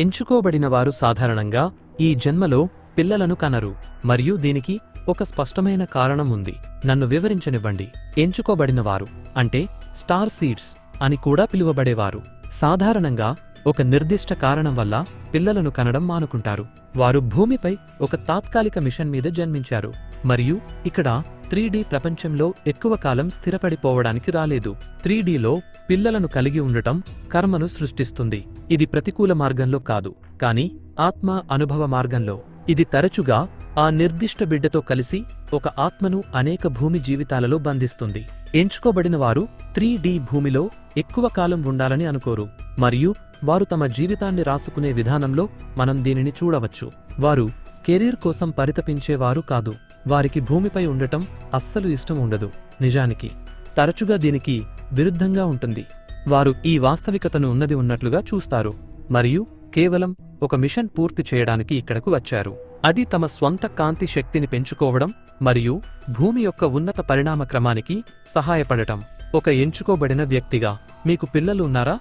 ఎంచుకోబడిన వారు సాధారణంగా ఈ జన్మలో పిల్లలను కనరు మరియు దీనికి ఒక స్పష్టమైన కారణం ఉంది. నన్ను వివరించనివ్వండి. ఎంచుకోబడినవారు అంటే స్టార్ సీడ్స్ అని కూడా పిలువబడేవారు సాధారణంగా ఒక నిర్దిష్ట కారణం వల్ల పిల్లలను కనడం మానుకుంటారు. వారు భూమిపై ఒక తాత్కాలిక మిషన్ మీద జన్మించారు మరియు ఇక్కడ 3D ప్రపంచంలో ఎక్కువ కాలం స్థిరపడిపోవడానికి రాలేదు. 3Dలో పిల్లలను కలిగి ఉండటం కర్మను సృష్టిస్తుంది. ఇది ప్రతికూల మార్గంలో కాదు, కానీ ఆత్మ అనుభవ మార్గంలో. ఇది తరచుగా ఆ నిర్దిష్ట బిడ్డతో కలిసి ఒక ఆత్మను అనేక భూమి జీవితాలలో బంధిస్తుంది. ఎంచుకోబడిన వారు 3D భూమిలో ఎక్కువ కాలం ఉండాలని అనుకోరు మరియు వారు తమ జీవితాన్ని రాసుకునే విధానంలో మనం దీనిని చూడవచ్చు. వారు కెరీర్ కోసం పరితపించేవారు కాదు. వారికి భూమిపై ఉండటం అస్సలు ఇష్టం ఉండదు. నిజానికి తరచుగా దీనికి విరుద్ధంగా ఉంటుంది. వారు ఈ వాస్తవికతను ఉన్నది ఉన్నట్లుగా చూస్తారు మరియు కేవలం ఒక మిషన్ పూర్తి చేయడానికి ఇక్కడకు వచ్చారు. అది తమ స్వంత కాంతి శక్తిని పెంచుకోవడం మరియు భూమి యొక్క ఉన్నత పరిణామ క్రమానికి సహాయపడటం. ఒక ఎంచుకోబడిన వ్యక్తిగా మీకు పిల్లలు ఉన్నారా?